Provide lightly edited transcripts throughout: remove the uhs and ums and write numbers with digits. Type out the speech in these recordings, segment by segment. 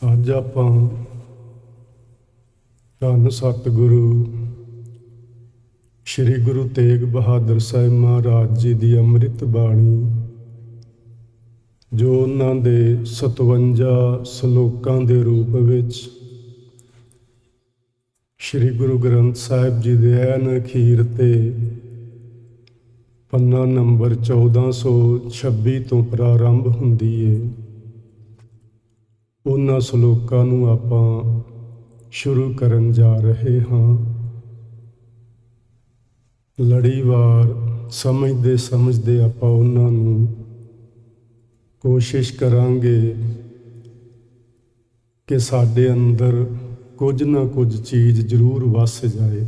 ਅੱਜ ਆਪਾਂ ਧੰਨ ਸਤਿਗੁਰੂ ਸ਼੍ਰੀ ਗੁਰੂ ਤੇਗ ਬਹਾਦਰ ਸਾਹਿਬ ਮਹਾਰਾਜ ਜੀ ਦੀ ਅੰਮ੍ਰਿਤ ਬਾਣੀ, ਜੋ ਉਹਨਾਂ ਦੇ 57 ਸ਼ਲੋਕਾਂ ਦੇ ਰੂਪ ਵਿੱਚ ਸ਼੍ਰੀ ਗੁਰੂ ਗ੍ਰੰਥ ਸਾਹਿਬ ਜੀ ਦੇ ਐਨ ਅਖੀਰ ਤੇ ਪੰਨਾ ਨੰਬਰ 1426 ਤੋਂ ਪ੍ਰਾਰੰਭ ਹੁੰਦੀ ਏ। ਉਹਨਾਂ ਸ਼ਲੋਕਾਂ ਨੂੰ ਆਪਾਂ ਸ਼ੁਰੂ ਕਰਨ ਜਾ ਰਹੇ ਹਾਂ। ਲੜੀਵਾਰ ਸਮਝਦੇ ਆਪਾਂ ਉਹਨਾਂ ਨੂੰ ਕੋਸ਼ਿਸ਼ ਕਰਾਂਗੇ ਕਿ ਸਾਡੇ ਅੰਦਰ ਕੁਝ ਨਾ ਕੁਝ ਚੀਜ਼ ਜ਼ਰੂਰ ਵਸ ਜਾਏ।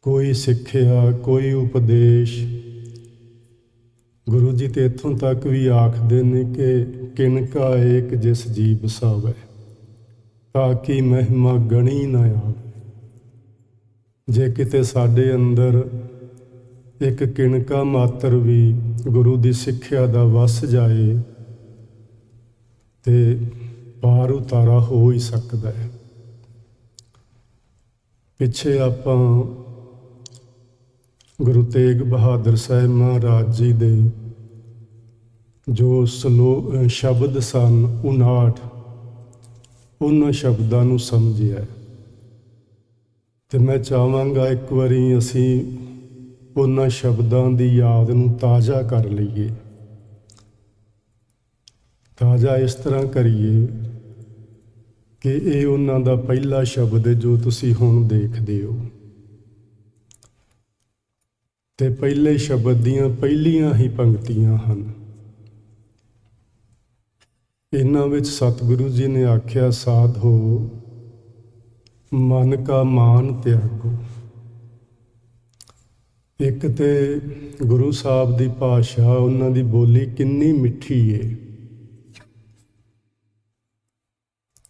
ਕੋਈ ਸਿੱਖਿਆ, ਕੋਈ ਉਪਦੇਸ਼। ਗੁਰੂ ਜੀ ਤੇ ਇੱਥੋਂ ਤੱਕ ਵੀ ਆਖਦੇ ਨੇ ਕਿ ਕਿਨਕਾ ਏਕ ਜਿਸ ਜੀ ਬਸਾਵੈ, ਤਾਂ ਕਿ ਮਹਿਮਾ ਗਣੀ ਨਾ ਆਵੇ। ਜੇ ਕਿਤੇ ਸਾਡੇ ਅੰਦਰ ਇੱਕ ਕਿਣਕਾ ਮਾਤਰ ਵੀ ਗੁਰੂ ਦੀ ਸਿੱਖਿਆ ਦਾ ਵਸ ਜਾਏ ਤੇ ਪਾਰ ਉਤਾਰਾ ਹੋ ਹੀ ਸਕਦਾ ਹੈ। ਪਿੱਛੇ ਆਪਾਂ ਗੁਰੂ ਤੇਗ ਬਹਾਦਰ ਸਾਹਿਬ ਮਹਾਰਾਜ ਜੀ ਦੇ ਜੋ ਸ਼ਬਦ ਸਨ 59, ਉਹਨਾਂ ਸ਼ਬਦਾਂ ਨੂੰ ਸਮਝਿਆ ਤੇ ਮੈਂ ਚਾਹਾਂਗਾ ਇੱਕ ਵਾਰੀ ਅਸੀਂ ਉਹਨਾਂ ਸ਼ਬਦਾਂ ਦੀ ਯਾਦ ਨੂੰ ਤਾਜ਼ਾ ਕਰ ਲਈਏ। ਤਾਜ਼ਾ ਇਸ ਤਰ੍ਹਾਂ ਕਰੀਏ ਕਿ ਇਹ ਉਹਨਾਂ ਦਾ ਪਹਿਲਾ ਸ਼ਬਦ ਹੈ ਜੋ ਤੁਸੀਂ ਹੁਣ ਦੇਖਦੇ ਹੋ, ਤੇ ਪਹਿਲੇ ਸ਼ਬਦ ਦੀਆਂ ਪਹਿਲੀਆਂ ਹੀ ਪੰਕਤੀਆਂ ਹਨ। ਇਹਨਾਂ ਵਿੱਚ ਸਤਿਗੁਰੂ ਜੀ ਨੇ ਆਖਿਆ, ਸਾਧੋ ਮਨ ਕਾ ਮਾਨ ਤਿਆਗੋ। ਇੱਕ ਤੇ ਗੁਰੂ ਸਾਹਿਬ ਦੀ ਭਾਸ਼ਾ, ਉਹਨਾਂ ਦੀ ਬੋਲੀ ਕਿੰਨੀ ਮਿੱਠੀ ਏ।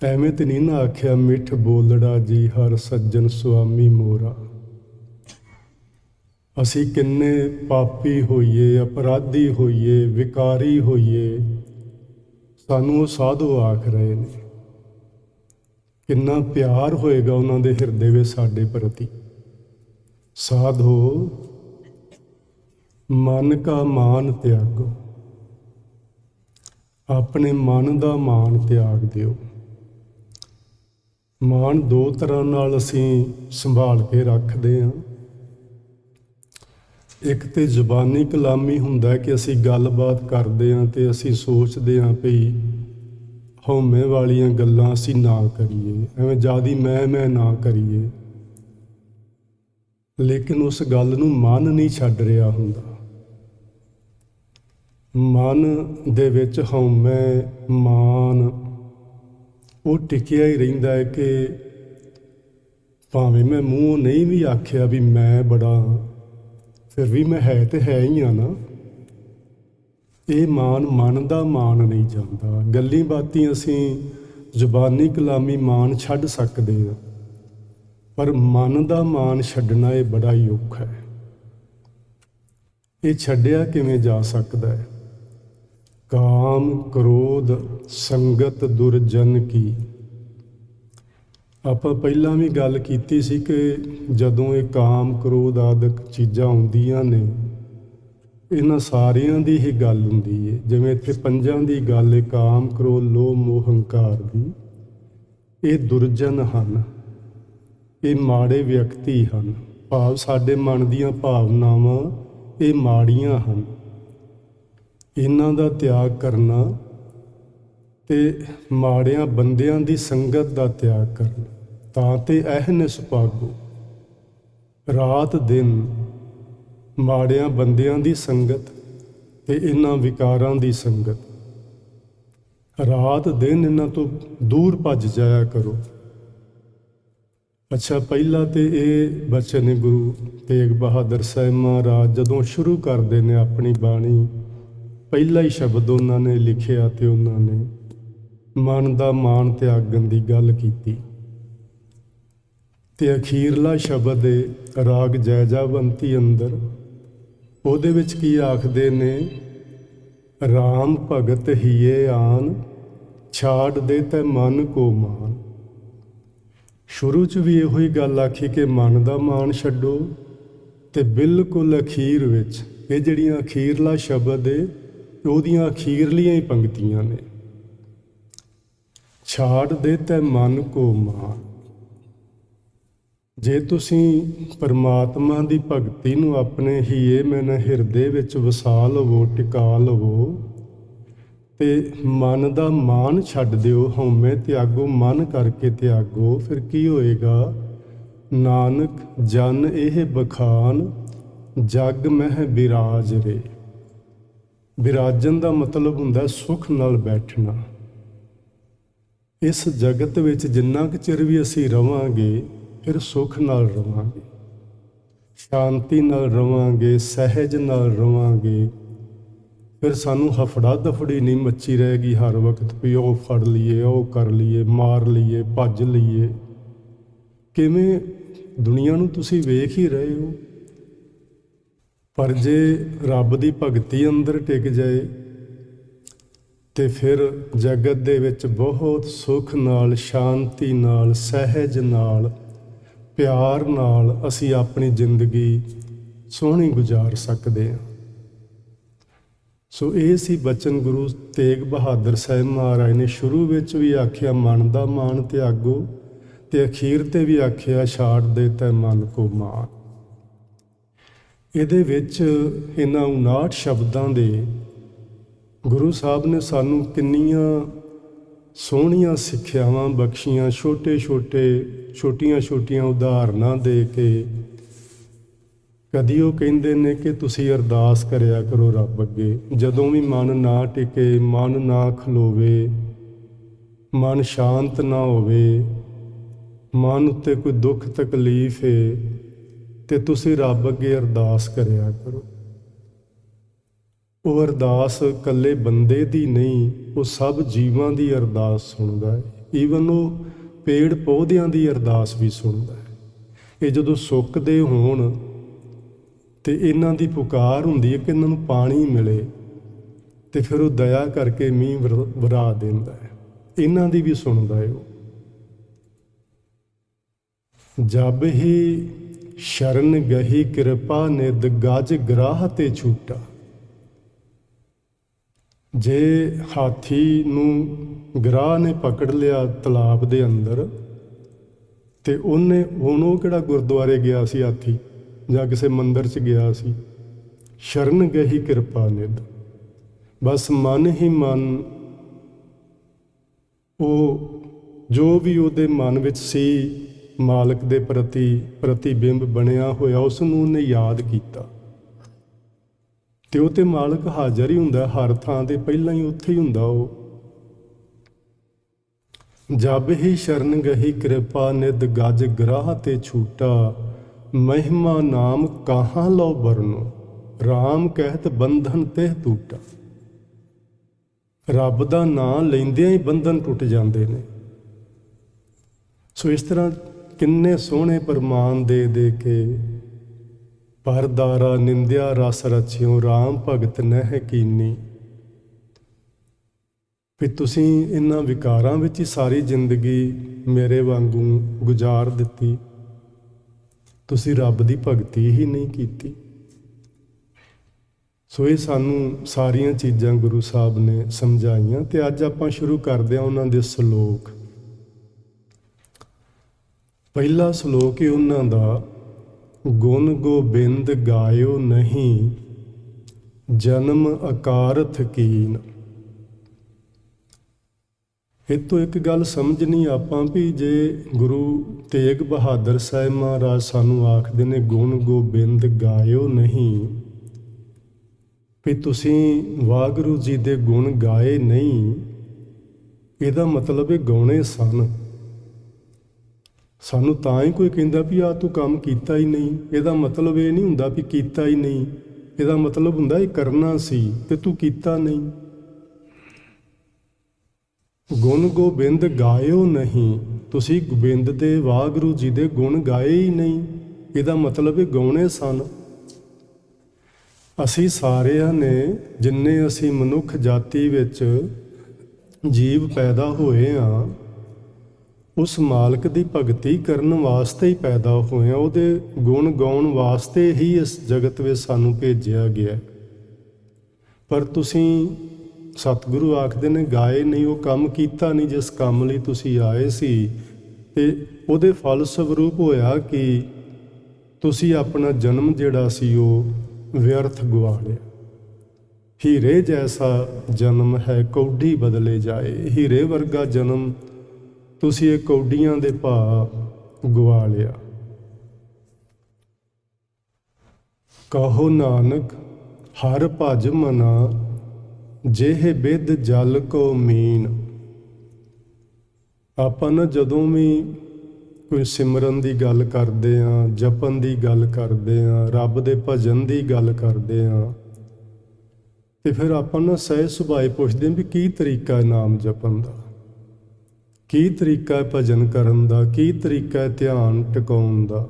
ਐਵੇਂ ਤੇ ਨਹੀਂ ਨਾ ਆਖਿਆ ਮਿੱਠ ਬੋਲੜਾ ਜੀ ਹਰ ਸੱਜਣ ਸੁਆਮੀ ਮੋਰਾ। ਅਸੀਂ ਕਿੰਨੇ ਪਾਪੀ ਹੋਈਏ, ਅਪਰਾਧੀ ਹੋਈਏ, ਵਿਕਾਰੀ ਹੋਈਏ, ਸਾਨੂੰ ਉਹ ਸਾਧੂ ਆਖ ਰਹੇ ਨੇ। ਕਿੰਨਾ ਪਿਆਰ ਹੋਏਗਾ ਉਹਨਾਂ ਦੇ ਹਿਰਦੇ ਵਿੱਚ ਸਾਡੇ ਪ੍ਰਤੀ। ਸਾਧੋ ਮਨ ਕਾ ਮਾਨ ਤਿਆਗੋ, ਆਪਣੇ ਮਨ ਦਾ ਮਾਨ ਤਿਆਗ ਦਿਓ। ਮਾਨ ਦੋ ਤਰ੍ਹਾਂ ਨਾਲ ਅਸੀਂ ਸੰਭਾਲ ਕੇ ਰੱਖਦੇ ਹਾਂ। ਇੱਕ ਤੇ ਜ਼ੁਬਾਨੀ ਕਲਾਮੀ ਹੁੰਦਾ ਕਿ ਅਸੀਂ ਗੱਲਬਾਤ ਕਰਦੇ ਹਾਂ ਤੇ ਅਸੀਂ ਸੋਚਦੇ ਹਾਂ ਭਈ ਹਉਮੈ ਵਾਲੀਆਂ ਗੱਲਾਂ ਅਸੀਂ ਨਾ ਕਰੀਏ, ਐਵੇਂ ਜ਼ਿਆਦੀ ਮੈਂ ਨਾ ਕਰੀਏ, ਲੇਕਿਨ ਉਸ ਗੱਲ ਨੂੰ ਮਨ ਨਹੀਂ ਛੱਡ ਰਿਹਾ ਹੁੰਦਾ। ਮਨ ਦੇ ਵਿੱਚ ਹਉਮੈ, ਮਾਨ ਉਹ ਟਿਕਿਆ ਹੀ ਰਹਿੰਦਾ ਹੈ ਕਿ ਭਾਵੇਂ ਮੈਂ ਮੂੰਹ ਨਹੀਂ ਵੀ ਆਖਿਆ ਵੀ ਮੈਂ ਬੜਾ, ਫਿਰ ਵੀ ਮੈਂ ਹੈ ਤੇ ਹੈ ਹੀ ਆ ਨਾ। ਇਹ ਮਾਨ, ਮਨ ਦਾ ਮਾਨ ਨਹੀਂ ਜਾਂਦਾ। ਗੱਲੀ ਬਾਤੀ ਅਸੀਂ ਜ਼ੁਬਾਨੀ ਕਲਾਮੀ ਮਾਨ ਛੱਡ ਸਕਦੇ ਹਾਂ, ਪਰ ਮਨ ਦਾ ਮਾਨ ਛੱਡਣਾ ਇਹ ਬੜਾ ਹੀ ਔਖਾ ਹੈ। ਇਹ ਛੱਡਿਆ ਕਿਵੇਂ ਜਾ ਸਕਦਾ ਹੈ? ਕਾਮ ਕ੍ਰੋਧ ਸੰਗਤ ਦੁਰਜਨ ਕੀ। ਆਪਾਂ ਪਹਿਲਾਂ ਵੀ ਗੱਲ ਕੀਤੀ ਸੀ ਕਿ ਜਦੋਂ ਇਹ ਕਾਮ ਕ੍ਰੋਧ ਆਦਿਕ ਚੀਜ਼ਾਂ ਆਉਂਦੀਆਂ ਨੇ, ਇਹਨਾਂ ਸਾਰਿਆਂ ਦੀ ਹੀ ਗੱਲ ਹੁੰਦੀ ਹੈ। ਜਿਵੇਂ ਇੱਥੇ ਪੰਜਾਂ ਦੀ ਗੱਲ ਹੈ, ਕਾਮ ਕ੍ਰੋਧ ਲੋਭ ਮੋਹ ਹੰਕਾਰ ਦੀ। ਇਹ ਦੁਰਜਨ ਹਨ, ਇਹ ਮਾੜੇ ਵਿਅਕਤੀ ਹਨ। ਭਾਵ ਸਾਡੇ ਮਨ ਦੀਆਂ ਭਾਵਨਾਵਾਂ ਇਹ ਮਾੜੀਆਂ ਹਨ। ਇਹਨਾਂ ਦਾ ਤਿਆਗ ਕਰਨਾ ਤੇ ਮਾੜਿਆਂ ਬੰਦਿਆਂ ਦੀ ਸੰਗਤ ਦਾ ਤਿਆਗ ਕਰਨਾ, ਤਾਂ ਤੇ ਅਹਨਿਸ ਭਾਗੋ। ਰਾਤ ਦਿਨ ਮਾੜਿਆਂ ਬੰਦਿਆਂ ਦੀ ਸੰਗਤ ਤੇ ਇਹਨਾਂ ਵਿਕਾਰਾਂ ਦੀ ਸੰਗਤ, ਰਾਤ ਦਿਨ ਇਹਨਾਂ ਤੋਂ ਦੂਰ ਭੱਜ ਜਾਇਆ ਕਰੋ। ਅੱਛਾ, ਪਹਿਲਾ ਤੇ ਇਹ ਬਚਨ ਨੇ ਗੁਰੂ ਤੇਗ ਬਹਾਦਰ ਸਾਹਿਬ ਮਹਾਰਾਜ ਜਦੋਂ ਸ਼ੁਰੂ ਕਰਦੇ ਨੇ ਆਪਣੀ ਬਾਣੀ, ਪਹਿਲਾ ਹੀ ਸ਼ਬਦ ਉਹਨਾਂ ਨੇ ਲਿਖਿਆ ਤੇ ਉਹਨਾਂ ਨੇ ਮਨ ਦਾ ਮਾਨ ਤਿਆਗਣ ਦੀ ਗੱਲ ਕੀਤੀ। ਤੇ ਅਖੀਰਲਾ ਸ਼ਬਦ ਹੈ ਰਾਗ ਜੈਜਾਵੰਤੀ ਅੰਦਰ, ਉਹਦੇ ਵਿੱਚ ਕੀ ਆਖਦੇ ਨੇ? ਰਾਮ ਭਗਤ ਹੀਏ ਆਨ ਛਾੜ ਦੇ ਤੈ ਮਨ ਕੋ ਮਾਨ। ਸ਼ੁਰੂ 'ਚ ਵੀ ਇਹੋ ਹੀ ਗੱਲ ਆਖੀ ਕਿ ਮਨ ਦਾ ਮਾਣ ਛੱਡੋ, ਤੇ ਬਿਲਕੁਲ ਅਖੀਰ ਵਿੱਚ ਇਹ ਜਿਹੜੀਆਂ ਅਖੀਰਲਾ ਸ਼ਬਦ ਏ ਉਹਦੀਆਂ ਅਖੀਰਲੀਆਂ ਹੀ ਪੰਕਤੀਆਂ ਨੇ, ਛਾੜ ਦੇ ਤੈ ਮਨ ਕੋ ਮਾਨ। ਜੇ ਤੁਸੀਂ ਪਰਮਾਤਮਾ ਦੀ ਭਗਤੀ ਨੂੰ ਆਪਣੇ ਹੀਏ ਮਨ ਹਿਰਦੇ ਵਿੱਚ ਵਸਾ ਲਵੋ, ਟਿਕਾ ਲਵੋ, ਤੇ ਮਨ ਦਾ ਮਾਣ ਛੱਡ ਦਿਓ, ਹਉਮੈ ਤਿਆਗੋ ਮਨ ਕਰਕੇ ਤਿਆਗੋ, ਫਿਰ ਕੀ ਹੋਏਗਾ? ਨਾਨਕ ਜਨ ਇਹ ਬਖਾਨ ਜਗ ਮਹਿ ਬਿਰਾਜ ਰੇ। ਬਿਰਾਜਨ ਦਾ ਮਤਲਬ ਹੁੰਦਾ ਸੁੱਖ ਨਾਲ ਬੈਠਣਾ। ਇਸ ਜਗਤ ਵਿੱਚ ਜਿੰਨਾ ਕੁ ਚਿਰ ਵੀ ਅਸੀਂ ਰਵਾਂਗੇ ਫਿਰ ਸੁੱਖ ਨਾਲ ਰਵਾਂਗੇ, ਸ਼ਾਂਤੀ ਨਾਲ ਰਵਾਂਗੇ, ਸਹਿਜ ਨਾਲ ਰਵਾਂਗੇ। ਫਿਰ ਸਾਨੂੰ ਹਫੜਾ ਦਫੜੀ ਨਹੀਂ ਮੱਚੀ ਰਹੇਗੀ ਹਰ ਵਕਤ ਵੀ ਉਹ ਫੜ ਲਈਏ, ਉਹ ਕਰ ਲਈਏ, ਮਾਰ ਲਈਏ, ਭੱਜ ਲਈਏ। ਕਿਵੇਂ ਦੁਨੀਆ ਨੂੰ ਤੁਸੀਂ ਵੇਖ ਹੀ ਰਹੇ ਹੋ। ਪਰ ਜੇ ਰੱਬ ਦੀ ਭਗਤੀ ਅੰਦਰ ਟਿਕ ਜਾਏ ਤੇ ਫਿਰ ਜਗਤ ਦੇ ਵਿੱਚ ਬਹੁਤ ਸੁੱਖ ਨਾਲ, ਸ਼ਾਂਤੀ ਨਾਲ, ਸਹਿਜ ਨਾਲ, ਪਿਆਰ ਨਾਲ ਅਸੀਂ ਆਪਣੀ ਜ਼ਿੰਦਗੀ ਸੋਹਣੀ ਗੁਜ਼ਾਰ ਸਕਦੇ ਹਾਂ। ਸੋ ਇਹ ਸੀ ਬਚਨ ਗੁਰੂ ਤੇਗ ਬਹਾਦਰ ਸਾਹਿਬ ਮਹਾਰਾਜ ਨੇ ਸ਼ੁਰੂ ਵਿੱਚ ਵੀ ਆਖਿਆ ਮਨ ਦਾ ਮਾਣ ਤਿਆਗੋ, ਤੇ ਅਖੀਰ ਤੇ ਵੀ ਆਖਿਆ ਛਾੜ ਦੇ ਤੈ ਮਨ ਕੋ ਮਾਨ। ਇਹਦੇ ਵਿੱਚ ਇਹਨਾਂ 59 ਸ਼ਬਦਾਂ ਦੇ ਗੁਰੂ ਸਾਹਿਬ ਨੇ ਸਾਨੂੰ ਕਿੰਨੀਆਂ ਸੋਹਣੀਆਂ ਸਿੱਖਿਆਵਾਂ ਬਖਸ਼ੀਆਂ, ਛੋਟੀਆਂ ਉਦਾਹਰਨਾਂ ਦੇ ਕੇ। ਕਦੀ ਉਹ ਕਹਿੰਦੇ ਨੇ ਕਿ ਤੁਸੀਂ ਅਰਦਾਸ ਕਰਿਆ ਕਰੋ ਰੱਬ ਅੱਗੇ, ਜਦੋਂ ਵੀ ਮਨ ਨਾ ਟਿਕੇ, ਮਨ ਨਾ ਖਲੋਵੇ, ਮਨ ਸ਼ਾਂਤ ਨਾ ਹੋਵੇ, ਮਨ ਉੱਤੇ ਕੋਈ ਦੁੱਖ ਤਕਲੀਫ ਹੈ, ਤੇ ਤੁਸੀਂ ਰੱਬ ਅੱਗੇ ਅਰਦਾਸ ਕਰਿਆ ਕਰੋ। ਉਹ ਅਰਦਾਸ ਇਕੱਲੇ ਬੰਦੇ ਦੀ ਨਹੀਂ, ਉਹ ਸਭ ਜੀਵਾਂ ਦੀ ਅਰਦਾਸ ਸੁਣਦਾ ਹੈ। ਈਵਨ ਉਹ ਪੇੜ ਪੌਦਿਆਂ ਦੀ ਅਰਦਾਸ ਵੀ ਸੁਣਦਾ ਹੈ। ਇਹ ਜਦੋਂ ਸੁੱਕਦੇ ਹੋਣ ਤੇ ਇਹਨਾਂ ਦੀ ਪੁਕਾਰ ਹੁੰਦੀ ਹੈ ਕਿ ਇਹਨਾਂ ਨੂੰ ਪਾਣੀ ਮਿਲੇ, ਤੇ ਫਿਰ ਉਹ ਦਇਆ ਕਰਕੇ ਮੀਂਹ ਵਰਾ ਦਿੰਦਾ ਹੈ। ਇਹਨਾਂ ਦੀ ਵੀ ਸੁਣਦਾ ਹੈ ਉਹ। ਜਬ ਹੀ ਸ਼ਰਨ ਗਹੀ ਕਿਰਪਾ ਨਿਧ ਗਜ ਗ੍ਰਾਹ ਤੇ ਛੂਟਾ। ਜੇ ਹਾਥੀ ਨੂੰ ਗ੍ਰਾਹ ਨੇ ਪਕੜ ਲਿਆ ਤਲਾਬ ਦੇ ਅੰਦਰ, ਤੇ ਹੁਣ ਉਹ ਕਿਹੜਾ ਗੁਰਦੁਆਰੇ ਗਿਆ ਸੀ ਹਾਥੀ, ਜਾਂ ਕਿਸੇ ਮੰਦਿਰ 'ਚ ਗਿਆ ਸੀ। ਸ਼ਰਨ ਗਹੀ ਕਿਰਪਾ ਨਿਧ, ਬਸ ਮਨ ਹੀ ਮਨ, ਉਹ ਜੋ ਵੀ ਉਹਦੇ ਮਨ ਵਿੱਚ ਸੀ ਮਾਲਕ ਦੇ ਪ੍ਰਤੀ ਪ੍ਰਤੀਬਿੰਬ ਬਣਿਆ ਹੋਇਆ, ਉਸ ਨੂੰ ਉਹਨੇ ਯਾਦ ਕੀਤਾ, ਤੇ ਉਹ ਤੇ ਮਾਲਕ ਹਾਜ਼ਰ ਹੀ ਹੁੰਦਾ ਹਰ ਥਾਂ ਤੇ, ਪਹਿਲਾਂ ਹੀ ਉੱਥੇ ਹੀ ਹੁੰਦਾ ਉਹ। ਜਬ ਹੀ ਸ਼ਰਨ ਗਹੀ ਕਿਰਪਾ ਨਿਧ ਗਜ ਗ੍ਰਾਹ ਤੇ ਛੂਟਾ। ਮਹਿਮਾ ਨਾਮ ਕਹਾਂ ਲਓ ਬਰਨੋ, ਰਾਮ ਕਹਿਤ ਬੰਧਨ ਤੇ ਟੂਟਾ। ਰੱਬ ਦਾ ਨਾਂ ਲੈਂਦਿਆਂ ਹੀ ਬੰਧਨ ਟੁੱਟ ਜਾਂਦੇ ਨੇ। ਸੋ ਇਸ ਤਰ੍ਹਾਂ ਕਿੰਨੇ ਸੋਹਣੇ ਪ੍ਰਮਾਣ ਦੇ ਦੇ ਕੇ, ਪਰਦਾਰਾ ਨਿੰਦਿਆ ਰਸ ਰਚਿਓ, ਰਾਮ ਭਗਤ ਨਹਿ ਕੀਨੀ। ਵੀ ਤੁਸੀਂ ਇਹਨਾਂ ਵਿਕਾਰਾਂ ਵਿੱਚ ਹੀ ਸਾਰੀ ਜ਼ਿੰਦਗੀ ਮੇਰੇ ਵਾਂਗੂ ਗੁਜ਼ਾਰ ਦਿੱਤੀ, ਤੁਸੀਂ ਰੱਬ ਦੀ ਭਗਤੀ ਹੀ ਨਹੀਂ ਕੀਤੀ। ਸੋ ਇਹ ਸਾਨੂੰ ਸਾਰੀਆਂ ਚੀਜ਼ਾਂ ਗੁਰੂ ਸਾਹਿਬ ਨੇ ਸਮਝਾਈਆਂ। ਤੇ ਅੱਜ ਆਪਾਂ ਸ਼ੁਰੂ ਕਰਦੇ ਹਾਂ ਉਹਨਾਂ ਦੇ ਸ਼ਲੋਕ। ਪਹਿਲਾ ਸ਼ਲੋਕ ਹੈ ਉਹਨਾਂ ਦਾ, ਗੁਣ ਗੋਬਿੰਦ ਗਾਇਓ ਨਹੀਂ, ਜਨਮ ਅਕਾਰਥ ਕੀਨ। ਇਹ ਤੋਂ ਇੱਕ ਗੱਲ ਸਮਝਣੀ ਆਪਾਂ ਵੀ ਜੇ ਗੁਰੂ ਤੇਗ ਬਹਾਦਰ ਸਾਹਿਬ ਮਹਾਰਾਜ ਸਾਨੂੰ ਆਖਦੇ ਨੇ ਗੁਣ ਗੋਬਿੰਦ ਗਾਇਓ ਨਹੀਂ, ਵੀ ਤੁਸੀਂ ਵਾਹਿਗੁਰੂ ਜੀ ਦੇ ਗੁਣ ਗਾਏ ਨਹੀਂ, ਇਹਦਾ ਮਤਲਬ ਇਹ ਗਾਉਣੇ ਸਨ। ਸਾਨੂੰ ਤਾਂ ਹੀ ਕੋਈ ਕਹਿੰਦਾ ਵੀ ਆਹ ਤੂੰ ਕੰਮ ਕੀਤਾ ਹੀ ਨਹੀਂ, ਇਹਦਾ ਮਤਲਬ ਇਹ ਨਹੀਂ ਹੁੰਦਾ ਵੀ ਕੀਤਾ ਹੀ ਨਹੀਂ, ਇਹਦਾ ਮਤਲਬ ਹੁੰਦਾ ਇਹ ਕਰਨਾ ਸੀ ਤੇ ਤੂੰ ਕੀਤਾ ਨਹੀਂ। ਗੁਣ ਗੋਬਿੰਦ ਗਾਇਓ ਨਹੀਂ, ਤੁਸੀਂ ਗੋਬਿੰਦ ਦੇ ਵਾਹਿਗੁਰੂ ਜੀ ਦੇ ਗੁਣ ਗਾਏ ਹੀ ਨਹੀਂ, ਇਹਦਾ ਮਤਲਬ ਇਹ ਗਾਉਣੇ ਸਨ। ਅਸੀਂ ਸਾਰਿਆਂ ਨੇ, ਜਿੰਨੇ ਅਸੀਂ ਮਨੁੱਖ ਜਾਤੀ ਵਿੱਚ ਜੀਵ ਪੈਦਾ ਹੋਏ ਆ, ਉਸ ਮਾਲਕ ਦੀ ਭਗਤੀ ਕਰਨ ਵਾਸਤੇ ਹੀ ਪੈਦਾ ਹੋਏ ਆ, ਉਹਦੇ ਗੁਣ ਗਾਉਣ ਵਾਸਤੇ ਹੀ ਇਸ ਜਗਤ ਵਿੱਚ ਸਾਨੂੰ ਭੇਜਿਆ ਗਿਆ। ਪਰ ਤੁਸੀਂ, ਸਤਿਗੁਰੂ ਆਖਦੇ ਨੇ, ਗਾਏ ਨਹੀਂ, ਉਹ ਕੰਮ ਕੀਤਾ ਨਹੀਂ ਜਿਸ ਕੰਮ ਲਈ ਤੁਸੀਂ ਆਏ ਸੀ। ਤੇ ਉਹਦੇ ਫਲ ਸਵਰੂਪ ਹੋਇਆ ਕਿ ਤੁਸੀਂ ਆਪਣਾ ਜਨਮ ਜਿਹੜਾ ਸੀ ਉਹ ਵਿਅਰਥ ਗਵਾ ਲਿਆ। ਹੀਰੇ ਜੈਸਾ ਜਨਮ ਹੈ ਕੌਡੀ ਬਦਲੇ ਜਾਏ, ਹੀਰੇ ਵਰਗਾ ਜਨਮ ਤੁਸੀਂ ਇਹ ਕੌਡੀਆਂ ਦੇ ਭਾਅ ਗਵਾ ਲਿਆ। ਕਹੋ ਨਾਨਕ ਹਰ ਭਜ ਮਨਾ, ਜਿਹੇ ਬਿਧ ਜਲ ਕੋ ਮੀਨ। ਆਪਾਂ ਨਾ ਜਦੋਂ ਵੀ ਕੋਈ ਸਿਮਰਨ ਦੀ ਗੱਲ ਕਰਦੇ ਹਾਂ, ਜਪਨ ਦੀ ਗੱਲ ਕਰਦੇ ਹਾਂ, ਰੱਬ ਦੇ ਭਜਨ ਦੀ ਗੱਲ ਕਰਦੇ ਹਾਂ, ਤੇ ਫਿਰ ਆਪਾਂ ਨਾ ਸਹਿਜ ਸੁਭਾਏ ਪੁੱਛਦੇ ਹਾਂ ਵੀ ਕੀ ਤਰੀਕਾ ਹੈ ਨਾਮ ਜਪਣ ਦਾ, ਕੀ ਤਰੀਕਾ ਹੈ ਭਜਨ ਕਰਨ ਦਾ, ਕੀ ਤਰੀਕਾ ਹੈ ਧਿਆਨ ਟਿਕਾਉਣ ਦਾ।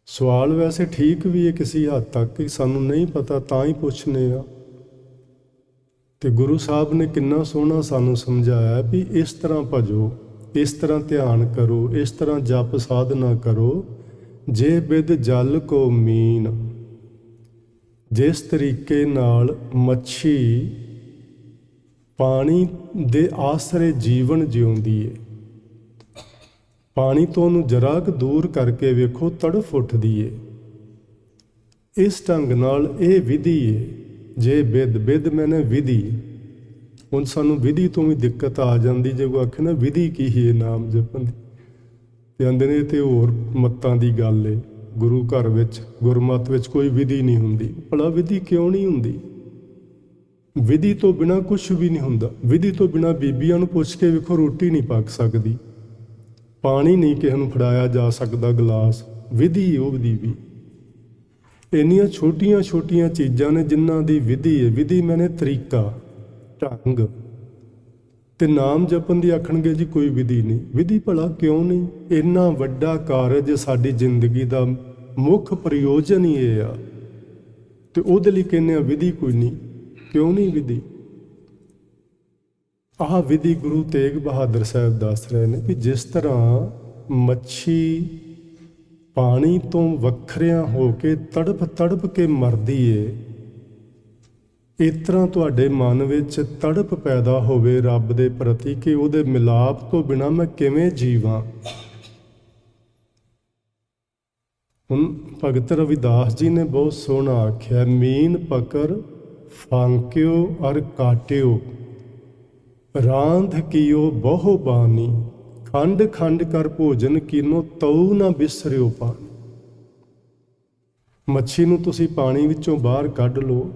ਸਵਾਲ ਵੈਸੇ ਠੀਕ ਵੀ ਹੈ ਕਿਸੇ ਹੱਦ ਤੱਕ, ਕਿ ਸਾਨੂੰ ਨਹੀਂ ਪਤਾ ਤਾਂ ਹੀ ਪੁੱਛਨੇ ਆ। ਤੇ ਗੁਰੂ ਸਾਹਿਬ ਨੇ ਕਿੰਨਾ ਸੋਹਣਾ ਸਾਨੂੰ ਸਮਝਾਇਆ ਵੀ ਇਸ ਤਰ੍ਹਾਂ ਭਜੋ, ਇਸ ਤਰ੍ਹਾਂ ਧਿਆਨ ਕਰੋ, ਇਸ ਤਰ੍ਹਾਂ ਜਪ ਸਾਧਨਾ ਕਰੋ। ਜੇ ਬਿਧ ਜਲ ਕੋ ਮੀਨ, ਜਿਸ ਤਰੀਕੇ ਨਾਲ ਮੱਛੀ ਪਾਣੀ ਦੇ ਆਸਰੇ ਜੀਵਨ ਜਿਉਂਦੀ ਏ, ਪਾਣੀ ਤੋਂ ਉਹਨੂੰ ਜਰਾ ਕੁ ਦੂਰ ਕਰਕੇ ਵੇਖੋ ਤੜਫ ਉੱਠਦੀ ਏ, ਇਸ ਢੰਗ ਨਾਲ ਇਹ ਵਿਧੀ ਏ। ਜੇ ਬਿਧ ਮੈਨੇ ਵਿਧੀ, ਹੁਣ ਸਾਨੂੰ ਵਿਧੀ ਤੋਂ ਵੀ ਦਿੱਕਤ ਆ ਜਾਂਦੀ। ਜੇ ਕੋਈ ਆਖੇ ਨਾ ਵਿਧੀ ਕੀ ਹੈ ਨਾਮ ਜਪਣ ਦੀ, ਤੇ ਆਂਦੇ ਨੇ ਤੇ ਹੋਰ ਮੱਤਾਂ ਦੀ ਗੱਲ ਏ, ਗੁਰੂ ਘਰ ਵਿੱਚ ਗੁਰਮਤਿ ਵਿੱਚ ਕੋਈ ਵਿਧੀ ਨਹੀਂ ਹੁੰਦੀ। ਭਲਾ ਵਿਧੀ ਕਿਉਂ ਨਹੀਂ ਹੁੰਦੀ? ਵਿਧੀ ਤੋਂ ਬਿਨਾਂ ਕੁਛ ਵੀ ਨਹੀਂ ਹੁੰਦਾ। ਵਿਧੀ ਤੋਂ ਬਿਨਾਂ ਬੀਬੀਆਂ ਨੂੰ ਪੁੱਛ ਕੇ ਵੇਖੋ, ਰੋਟੀ ਨਹੀਂ ਪੱਕ ਸਕਦੀ, ਪਾਣੀ ਨਹੀਂ ਕਿਸੇ ਨੂੰ ਫੜਾਇਆ ਜਾ ਸਕਦਾ ਗਲਾਸ। ਵਿਧੀ ਉਹ ਵਿਧੀ ਵੀ ਇੰਨੀਆਂ ਛੋਟੀਆਂ ਛੋਟੀਆਂ ਚੀਜ਼ਾਂ ਨੇ ਜਿਨ੍ਹਾਂ ਦੀ ਵਿਧੀ ਹੈ। ਵਿਧੀ ਮੈਨੇ ਤਰੀਕਾ, ਢੰਗ। ਤੇ ਨਾਮ ਜਪਣ ਦੀ ਆਖਣਗੇ ਜੀ ਕੋਈ ਵਿਧੀ ਨਹੀਂ। ਵਿਧੀ ਭਲਾ ਕਿਉਂ ਨਹੀਂ? ਇੰਨਾ ਵੱਡਾ ਕਾਰਜ ਸਾਡੀ ਜ਼ਿੰਦਗੀ ਦਾ ਮੁੱਖ ਪ੍ਰਯੋਜਨ ਹੀ ਇਹ ਆ, ਤੇ ਉਹਦੇ ਲਈ ਕਹਿੰਦੇ ਆ ਵਿਧੀ ਕੋਈ ਨਹੀਂ। ਕਿਉਂ ਨਹੀਂ ਵਿਧੀ? ਆਹ ਵਿਧੀ ਗੁਰੂ ਤੇਗ ਬਹਾਦਰ ਸਾਹਿਬ ਦੱਸ ਰਹੇ ਨੇ ਕਿ ਜਿਸ ਤਰ੍ਹਾਂ ਮੱਛੀ ਪਾਣੀ ਤੋਂ ਵੱਖਰਿਆਂ ਹੋ ਕੇ ਤੜਪ ਤੜਪ ਕੇ ਮਰਦੀ ਏ, ਇਸ ਤਰ੍ਹਾਂ ਤੁਹਾਡੇ ਮਨ ਵਿੱਚ ਤੜਪ ਪੈਦਾ ਹੋਵੇ ਰੱਬ ਦੇ ਪ੍ਰਤੀ ਕਿ ਉਹਦੇ ਮਿਲਾਪ ਤੋਂ ਬਿਨਾਂ ਮੈਂ ਕਿਵੇਂ ਜੀਵਾਂ। ਹੁਣ ਭਗਤ ਰਵਿਦਾਸ ਜੀ ਨੇ ਬਹੁਤ ਸੋਹਣਾ ਆਖਿਆ, ਮੀਨ ਪਕਰ ਫਾਂਕਿਓ ਅਰ ਕਾਟਿਓ, ਰਾਂਧ ਕੀਓ ਬਹੁ ਬਾਣੀ, ਖੰਡ ਖੰਡ ਕਰ ਭੋਜਨ ਕੀਨੋ, ਤਉ ਨਾ ਬਿਸਰਿਓ ਪਾਣੀ। ਮੱਛੀ ਨੂੰ ਤੁਸੀਂ ਪਾਣੀ ਵਿੱਚੋਂ ਬਾਹਰ ਕੱਢ ਲਓ,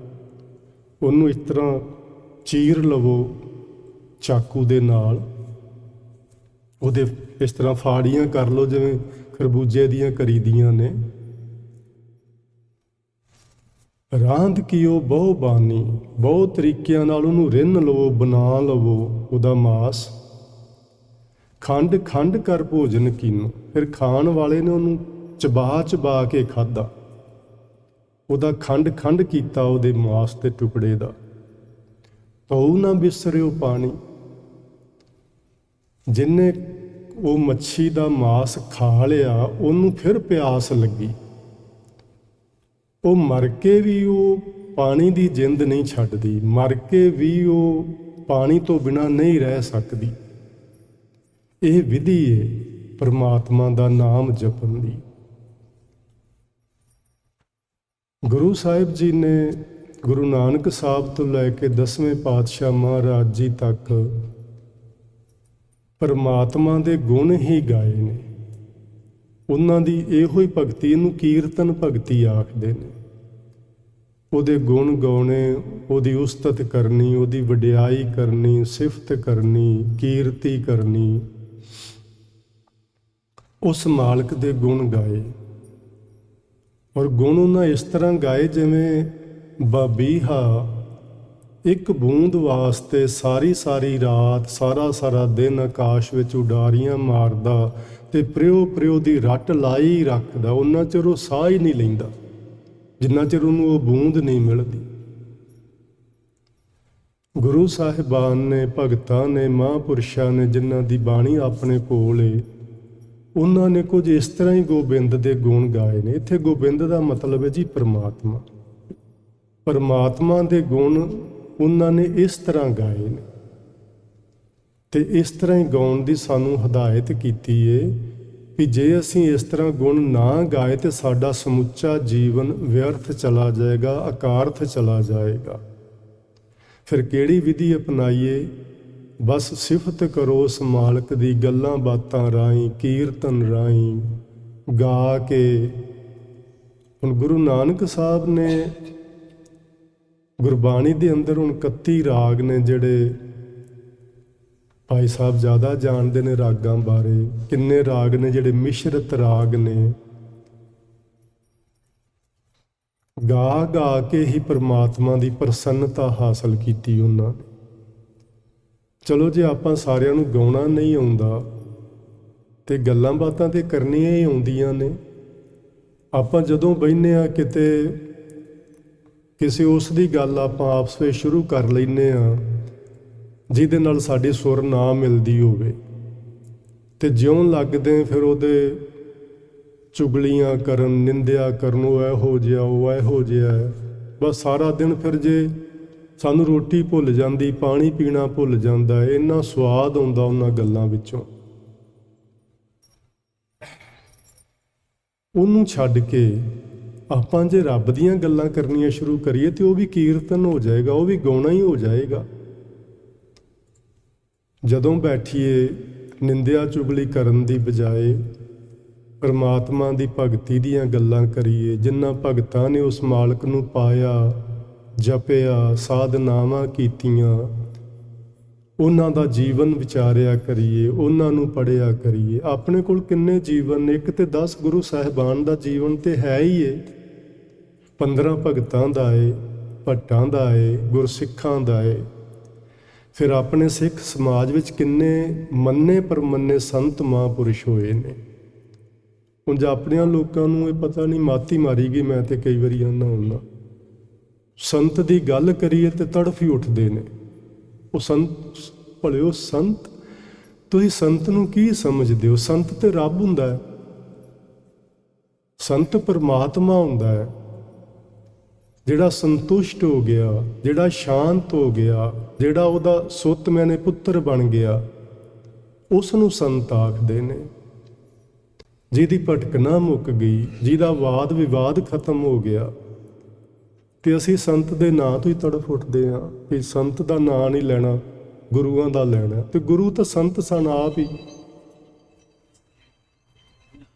ਉਹਨੂੰ ਇਸ ਤਰ੍ਹਾਂ ਚੀਰ ਲਵੋ ਚਾਕੂ ਦੇ ਨਾਲ, ਉਹਦੇ ਇਸ ਤਰ੍ਹਾਂ ਫਾੜੀਆਂ ਕਰ ਲਓ ਜਿਵੇਂ ਖਰਬੂਜੇ ਦੀਆਂ ਕਰੀਦੀਆਂ ਨੇ। ਰਾਂਧ ਕੀਓ ਬਹੁ ਬਾਣੀ, ਬਹੁਤ ਤਰੀਕਿਆਂ ਨਾਲ ਉਹਨੂੰ ਰਿੰਨ ਲਵੋ, ਬਣਾ ਲਵੋ ਉਹਦਾ ਮਾਸ। ਖੰਡ ਖੰਡ ਕਰ ਭੋਜਨ ਕੀਨੋ, ਫਿਰ ਖਾਣ ਵਾਲੇ ਨੇ ਉਹਨੂੰ ਚਬਾ ਚਬਾ ਕੇ ਖਾਧਾ, ਉਹਦਾ ਖੰਡ ਖੰਡ ਕੀਤਾ ਉਹਦੇ ਮਾਸ ਦੇ ਟੁਕੜੇ ਦਾ। ਤਉ ਨਾ ਬਿਸਰਿਓ ਪਾਣੀ, ਜਿਹਨੇ ਉਹ ਮੱਛੀ ਦਾ ਮਾਸ ਖਾ ਲਿਆ ਉਹਨੂੰ ਫਿਰ ਪਿਆਸ ਲੱਗੀ, ਉਹ ਮਰ ਕੇ ਵੀ ਉਹ ਪਾਣੀ ਦੀ ਜਿੰਦ ਨਹੀਂ ਛੱਡਦੀ, ਮਰ ਕੇ ਵੀ ਉਹ ਪਾਣੀ ਤੋਂ ਬਿਨਾਂ ਨਹੀਂ ਰਹਿ ਸਕਦੀ। ਇਹ ਵਿਧੀ ਹੈ ਪਰਮਾਤਮਾ ਦਾ ਨਾਮ ਜਪਣ ਦੀ। ਗੁਰੂ ਸਾਹਿਬ ਜੀ ਨੇ ਗੁਰੂ ਨਾਨਕ ਸਾਹਿਬ ਤੋਂ ਲੈ ਕੇ 10ਵੇਂ ਪਾਤਸ਼ਾਹ ਮਹਾਰਾਜ ਜੀ ਤੱਕ ਪਰਮਾਤਮਾ ਦੇ ਗੁਣ ਹੀ ਗਾਏ ਨੇ। ਉਹਨਾਂ ਦੀ ਇਹੋ ਹੀ ਭਗਤੀ, ਇਹਨੂੰ ਕੀਰਤਨ ਭਗਤੀ ਆਖਦੇ ਨੇ। ਉਹਦੇ ਗੁਣ ਗਾਉਣੇ, ਉਹਦੀ ਉਸਤਤ ਕਰਨੀ, ਉਹਦੀ ਵਡਿਆਈ ਕਰਨੀ, ਸਿਫਤ ਕਰਨੀ, ਕੀਰਤੀ ਕਰਨੀ, ਉਸ ਮਾਲਕ ਦੇ ਗੁਣ ਗਾਏ। ਔਰ ਗੁਣ ਉਹਨਾਂ ਇਸ ਤਰ੍ਹਾਂ ਗਾਏ ਜਿਵੇਂ ਬਬੀਹਾ ਇੱਕ ਬੂੰਦ ਵਾਸਤੇ ਸਾਰੀ ਸਾਰੀ ਰਾਤ, ਸਾਰਾ ਸਾਰਾ ਦਿਨ ਆਕਾਸ਼ ਵਿੱਚ ਉਡਾਰੀਆਂ ਮਾਰਦਾ ਤੇ ਪ੍ਰਿਓ ਪ੍ਰਿਓ ਦੀ ਰੱਟ ਲਾਈ ਰੱਖਦਾ। ਉਹਨਾਂ ਚਿਰ ਉਹ ਸਾਹ ਹੀ ਨਹੀਂ ਲੈਂਦਾ ਜਿੰਨਾ ਚਿਰ ਉਹਨੂੰ ਉਹ ਬੂੰਦ ਨਹੀਂ ਮਿਲਦੀ। ਗੁਰੂ ਸਾਹਿਬਾਨ ਨੇ, ਭਗਤਾਂ ਨੇ, ਮਹਾਂਪੁਰਸ਼ਾਂ ਨੇ, ਜਿਨ੍ਹਾਂ ਦੀ ਬਾਣੀ ਆਪਣੇ ਕੋਲ ਏ, ਉਹਨਾਂ ਨੇ ਕੁਝ ਇਸ ਤਰ੍ਹਾਂ ਹੀ ਗੋਬਿੰਦ ਦੇ ਗੁਣ ਗਾਏ ਨੇ। ਇੱਥੇ ਗੋਬਿੰਦ ਦਾ ਮਤਲਬ ਹੈ ਜੀ ਪਰਮਾਤਮਾ। ਪਰਮਾਤਮਾ ਦੇ ਗੁਣ ਉਹਨਾਂ ਨੇ ਇਸ ਤਰ੍ਹਾਂ ਗਾਏ ਨੇ, ਤੇ ਇਸ ਤਰ੍ਹਾਂ ਹੀ ਗਾਉਣ ਦੀ ਸਾਨੂੰ ਹਦਾਇਤ ਕੀਤੀ ਏ ਵੀ ਜੇ ਅਸੀਂ ਇਸ ਤਰ੍ਹਾਂ ਗੁਣ ਨਾ ਗਾਏ ਤੇ ਸਾਡਾ ਸਮੁੱਚਾ ਜੀਵਨ ਵਿਅਰਥ ਚਲਾ ਜਾਏਗਾ, ਅਕਾਰਥ ਚਲਾ ਜਾਏਗਾ। ਫਿਰ ਕਿਹੜੀ ਵਿਧੀ ਅਪਣਾਈਏ? ਬਸ ਸਿਫਤ ਕਰੋ ਉਸ ਮਾਲਕ ਦੀ, ਗੱਲਾਂ ਬਾਤਾਂ ਰਾਹੀਂ, ਕੀਰਤਨ ਰਾਹੀਂ, ਗਾ ਕੇ। ਹੁਣ ਗੁਰੂ ਨਾਨਕ ਸਾਹਿਬ ਨੇ ਗੁਰਬਾਣੀ ਦੇ ਅੰਦਰ ਹੁਣ 31 ਰਾਗ ਨੇ, ਜਿਹੜੇ ਭਾਈ ਸਾਹਿਬ ਜ਼ਿਆਦਾ ਜਾਣਦੇ ਨੇ ਰਾਗਾਂ ਬਾਰੇ। ਕਿੰਨੇ ਰਾਗ ਨੇ ਜਿਹੜੇ ਮਿਸ਼ਰਤ ਰਾਗ ਨੇ। ਗਾ ਗਾ ਕੇ ਹੀ ਪਰਮਾਤਮਾ ਦੀ ਪ੍ਰਸੰਨਤਾ ਹਾਸਲ ਕੀਤੀ ਉਹਨਾਂ ਨੇ। ਚਲੋ ਜੇ ਆਪਾਂ ਸਾਰਿਆਂ ਨੂੰ ਗਾਉਣਾ ਨਹੀਂ ਆਉਂਦਾ ਤੇ ਗੱਲਾਂ ਬਾਤਾਂ ਤੇ ਕਰਨੀਆਂ ਹੀ ਆਉਂਦੀਆਂ ਨੇ। ਆਪਾਂ ਜਦੋਂ ਬਹਿੰਦੇ ਹਾਂ ਕਿਤੇ, ਕਿਸੇ ਉਸ ਦੀ ਗੱਲ ਆਪਾਂ ਆਪਸ ਵਿੱਚ ਸ਼ੁਰੂ ਕਰ ਲੈਂਦੇ ਹਾਂ ਜਿਹਦੇ ਨਾਲ ਸਾਡੀ ਸੁਰ ਨਾ ਮਿਲਦੀ ਹੋਵੇ, ਤੇ ਜਿਉਂ ਲੱਗਦੇ ਫਿਰ ਉਹਦੇ ਚੁਗਲੀਆਂ ਕਰਨ, ਨਿੰਦਿਆ ਕਰਨ, ਉਹ ਇਹੋ ਜਿਹਾ, ਉਹ ਇਹੋ ਜਿਹਾ। ਬਸ ਸਾਰਾ ਦਿਨ ਫਿਰ ਜੇ ਸਾਨੂੰ ਰੋਟੀ ਭੁੱਲ ਜਾਂਦੀ, ਪਾਣੀ ਪੀਣਾ ਭੁੱਲ ਜਾਂਦਾ, ਇੰਨਾ ਸਵਾਦ ਆਉਂਦਾ ਉਹਨਾਂ ਗੱਲਾਂ ਵਿੱਚੋਂ। ਉਹਨੂੰ ਛੱਡ ਕੇ ਆਪਾਂ ਜੇ ਰੱਬ ਦੀਆਂ ਗੱਲਾਂ ਕਰਨੀਆਂ ਸ਼ੁਰੂ ਕਰੀਏ ਤੇ ਉਹ ਵੀ ਕੀਰਤਨ ਹੋ ਜਾਏਗਾ, ਉਹ ਵੀ ਗਾਉਣਾ ਹੀ ਹੋ ਜਾਏਗਾ। ਜਦੋਂ ਬੈਠੀਏ ਨਿੰਦਿਆ ਚੁਗਲੀ ਕਰਨ ਦੀ ਬਜਾਏ ਪਰਮਾਤਮਾ ਦੀ ਭਗਤੀ ਦੀਆਂ ਗੱਲਾਂ ਕਰੀਏ। ਜਿਨ੍ਹਾਂ ਭਗਤਾਂ ਨੇ ਉਸ ਮਾਲਕ ਨੂੰ ਪਾਇਆ, ਜਪਿਆ, ਸਾਧਨਾਵਾਂ ਕੀਤੀਆਂ, ਉਹਨਾਂ ਦਾ ਜੀਵਨ ਵਿਚਾਰਿਆ ਕਰੀਏ, ਉਹਨਾਂ ਨੂੰ ਪੜ੍ਹਿਆ ਕਰੀਏ। ਆਪਣੇ ਕੋਲ ਕਿੰਨੇ ਜੀਵਨ ਨੇ? ਇੱਕ ਤੇ 10 ਗੁਰੂ ਸਾਹਿਬਾਨ ਦਾ ਜੀਵਨ ਤੇ ਹੈ ਹੀ ਏ, 15 ਭਗਤਾਂ ਦਾ ਏ, ਭੱਟਾਂ ਦਾ ਏ, ਗੁਰਸਿੱਖਾਂ ਦਾ ਏ। ਫਿਰ ਆਪਣੇ ਸਿੱਖ ਸਮਾਜ ਵਿੱਚ ਕਿੰਨੇ ਮੰਨੇ ਪਰਮੰਨੇ ਸੰਤ ਮਹਾਂਪੁਰਸ਼ ਹੋਏ ਨੇ। ਉਂਝ ਆਪਣਿਆਂ ਲੋਕਾਂ ਨੂੰ ਇਹ ਪਤਾ ਨਹੀਂ, ਮਾਤੀ ਮਾਰੀ ਗਈ। ਮੈਂ ਤੇ ਕਈ ਵਾਰੀ ਆਉਂਦਾ ਹੁੰਦਾ, ਸੰਤ ਦੀ ਗੱਲ ਕਰੀਏ ਤੇ ਤੜਫ ਹੀ ਉੱਠਦੇ ਨੇ। ਉਹ ਸੰਤ ਭਲਿਓ, ਸੰਤ ਤੁਸੀਂ ਸੰਤ ਨੂੰ ਕੀ ਸਮਝਦੇ ਹੋ? ਸੰਤ ਤੇ ਰੱਬ ਹੁੰਦਾ ਹੈ, ਸੰਤ ਪਰਮਾਤਮਾ ਹੁੰਦਾ ਹੈ। ਜਿਹੜਾ ਸੰਤੁਸ਼ਟ ਹੋ ਗਿਆ, ਜਿਹੜਾ ਸ਼ਾਂਤ ਹੋ ਗਿਆ, ਜਿਹੜਾ ਉਹਦਾ ਸੁੱਤ ਮੈਨੇ ਪੁੱਤਰ ਬਣ ਗਿਆ, ਉਸ ਨੂੰ ਸੰਤ ਆਖਦੇ ਨੇ। ਜਿਹਦੀ ਭਟਕਣਾ ਮੁੱਕ ਗਈ, ਜਿਹਦਾ ਵਾਦ ਵਿਵਾਦ ਖਤਮ ਹੋ ਗਿਆ, ਤੇ ਅਸੀਂ ਸੰਤ ਦੇ ਨਾਂ ਤੋਂ ਹੀ ਤੜਫ ਉੱਠਦੇ ਹਾਂ ਵੀ ਸੰਤ ਦਾ ਨਾਂ ਨਹੀਂ ਲੈਣਾ, ਗੁਰੂਆਂ ਦਾ ਲੈਣਾ। ਤੇ ਗੁਰੂ ਤਾਂ ਸੰਤ ਸਨ ਆਪ ਹੀ।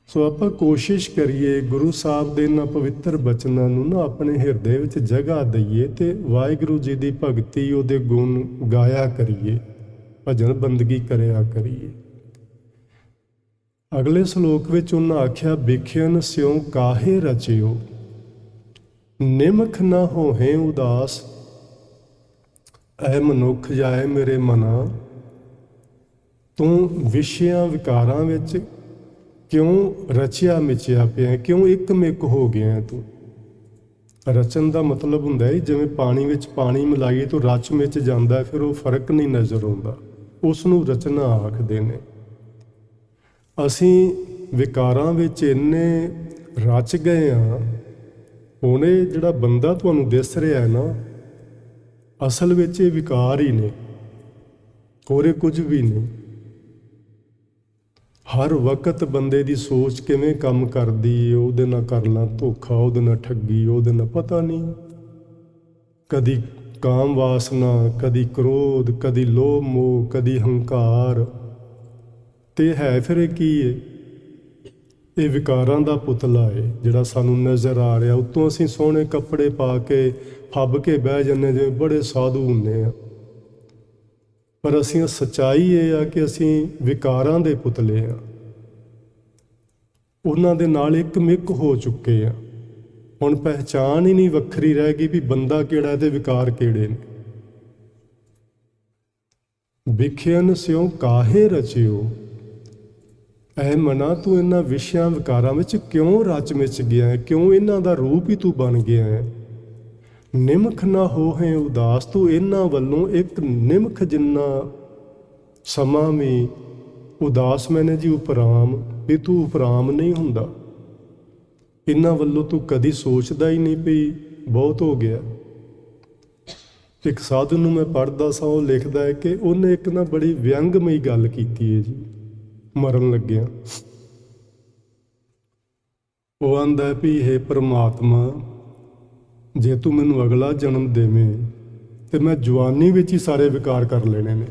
ਸੋ ਆਪਾਂ ਕੋਸ਼ਿਸ਼ ਕਰੀਏ ਗੁਰੂ ਸਾਹਿਬ ਦੇ ਇਹਨਾਂ ਪਵਿੱਤਰ ਬਚਨਾਂ ਨੂੰ ਨਾ ਆਪਣੇ ਹਿਰਦੇ ਵਿੱਚ ਜਗ੍ਹਾ ਦਈਏ ਤੇ ਵਾਹਿਗੁਰੂ ਜੀ ਦੀ ਭਗਤੀ, ਉਹਦੇ ਗੁਣ ਗਾਇਆ ਕਰੀਏ, ਭਜਨ ਬੰਦਗੀ ਕਰਿਆ ਕਰੀਏ। ਅਗਲੇ ਸ਼ਲੋਕ ਵਿੱਚ ਉਹਨਾਂ ਆਖਿਆ, ਬਿਖਿਆਨ ਸਿਉ ਕਾਹੇ ਰਚਿਓ, ਨਿਮਖ ਨਾ ਹੋਹੇ ਉਦਾਸ। ਐ ਮਨੁੱਖ ਜਾਏ ਮੇਰੇ ਮਨਾ, ਤੂੰ ਵਿਸ਼ਿਆਂ ਵਿਕਾਰਾਂ ਵਿੱਚ ਕਿਉਂ ਰਚਿਆ ਮਿਚਿਆ ਪਿਆ? ਕਿਉਂ ਇੱਕ ਮਿੱਕ ਹੋ ਗਿਆ ਤੂੰ? ਰਚਨ ਦਾ ਮਤਲਬ ਹੁੰਦਾ ਹੈ ਜਿਵੇਂ ਪਾਣੀ ਵਿੱਚ ਪਾਣੀ ਮਿਲਾਈਏ ਤਾਂ ਰਚ ਮਿਚ ਜਾਂਦਾ, ਫਿਰ ਉਹ ਫਰਕ ਨਹੀਂ ਨਜ਼ਰ ਆਉਂਦਾ, ਉਸ ਨੂੰ ਰਚਨਾ ਆਖਦੇ ਨੇ। ਅਸੀਂ ਵਿਕਾਰਾਂ ਵਿੱਚ ਇੰਨੇ ਰਚ ਗਏ ਹਾਂ। ਹੁਣ ਇਹ ਜਿਹੜਾ ਬੰਦਾ ਤੁਹਾਨੂੰ ਦਿਸ ਰਿਹਾ ਹੈ ਨਾ, ਅਸਲ ਵਿੱਚ ਇਹ ਵਿਕਾਰ ਹੀ ਨੇ, ਹੋਰ ਕੁਝ ਵੀ ਨਹੀਂ। ਹਰ ਵਕਤ ਬੰਦੇ ਦੀ ਸੋਚ ਕਿਵੇਂ ਕੰਮ ਕਰਦੀ ਹੈ, ਉਹਦੇ ਨਾਲ ਕਰ ਲਾਂ ਧੋਖਾ, ਉਹਦੇ ਨਾਲ ਠੱਗੀ, ਉਹਦੇ ਨਾਲ ਪਤਾ ਨਹੀਂ, ਕਦੀ ਕਾਮ ਵਾਸਨਾ, ਕਦੀ ਕ੍ਰੋਧ, ਕਦੀ ਲੋਭ ਮੋਹ, ਕਦੀ ਹੰਕਾਰ। ਤੇ ਹੈ ਫਿਰ ਇਹ ਕੀ ਹੈ? ਇਹ ਵਿਕਾਰਾਂ ਦਾ ਪੁਤਲਾ ਹੈ ਜਿਹੜਾ ਸਾਨੂੰ ਨਜ਼ਰ ਆ ਰਿਹਾ। ਉੱਤੋਂ ਅਸੀਂ ਸੋਹਣੇ ਕੱਪੜੇ ਪਾ ਕੇ ਫੱਬ ਕੇ ਬਹਿ ਜਾਂਦੇ ਜਿਵੇਂ ਬੜੇ ਸਾਧੂ ਹੁੰਦੇ ਆ, ਪਰ ਅਸੀਂ ਸੱਚਾਈ ਇਹ ਆ ਕਿ ਅਸੀਂ ਵਿਕਾਰਾਂ ਦੇ ਪੁਤਲੇ ਆ, ਉਹਨਾਂ ਦੇ ਨਾਲ ਇੱਕ ਮਿੱਕ ਹੋ ਚੁੱਕੇ ਆ। ਹੁਣ ਪਹਿਚਾਣ ਹੀ ਨਹੀਂ ਵੱਖਰੀ ਰਹਿ ਗਈ ਵੀ ਬੰਦਾ ਕਿਹੜਾ ਤੇ ਵਿਕਾਰ ਕਿਹੜੇ ਨੇ। ਵਿਖਿਆਨ ਸਿਉ ਕਾਹੇ ਰਚਿਓ, ਐ ਮਨਾ ਤੂੰ ਇਹਨਾਂ ਵਿਸ਼ਿਆਂ ਵਿਕਾਰਾਂ ਵਿੱਚ ਕਿਉਂ ਰਚ ਮਿਚ ਗਿਆ ਹੈ? ਕਿਉਂ ਇਹਨਾਂ ਦਾ ਰੂਪ ਹੀ ਤੂੰ ਬਣ ਗਿਆ ਹੈ? ਨਿਮਖ ਨਾ ਹੋਹੇ ਉਦਾਸ, ਤੂੰ ਇਹਨਾਂ ਵੱਲੋਂ ਇੱਕ ਨਿਮਖ ਜਿੰਨਾ ਸਮਾਂ ਵੀ ਉਦਾਸ ਮੈਨੇ ਜੀ ਉਪਰਾਮ, ਵੀ ਤੂੰ ਉਪਰਾਮ ਨਹੀਂ ਹੁੰਦਾ। ਇਹਨਾਂ ਵੱਲੋਂ ਤੂੰ ਕਦੀ ਸੋਚਦਾ ਹੀ ਨਹੀਂ ਵੀ ਬਹੁਤ ਹੋ ਗਿਆ। ਇੱਕ ਸਾਧੂ ਨੂੰ ਮੈਂ ਪੜ੍ਹਦਾ ਸਾਂ, ਉਹ ਲਿਖਦਾ ਹੈ ਕਿ ਉਹਨੇ ਇੱਕ ਨਾ ਬੜੀ ਵਿਅੰਗਮਈ ਗੱਲ ਕੀਤੀ ਹੈ ਜੀ ਮਰਨ ਲੱਗਿਆ। ਉਹ ਆਂਦਾ ਵੀ ਹੇ ਪ੍ਰਮਾਤਮਾ, ਜੇ ਤੂੰ ਮੈਨੂੰ ਅਗਲਾ ਜਨਮ ਦੇਵੇਂ ਤੇ ਮੈਂ ਜਵਾਨੀ ਵਿੱਚ ਹੀ ਸਾਰੇ ਵਿਕਾਰ ਕਰ ਲੈਣੇ ਨੇ।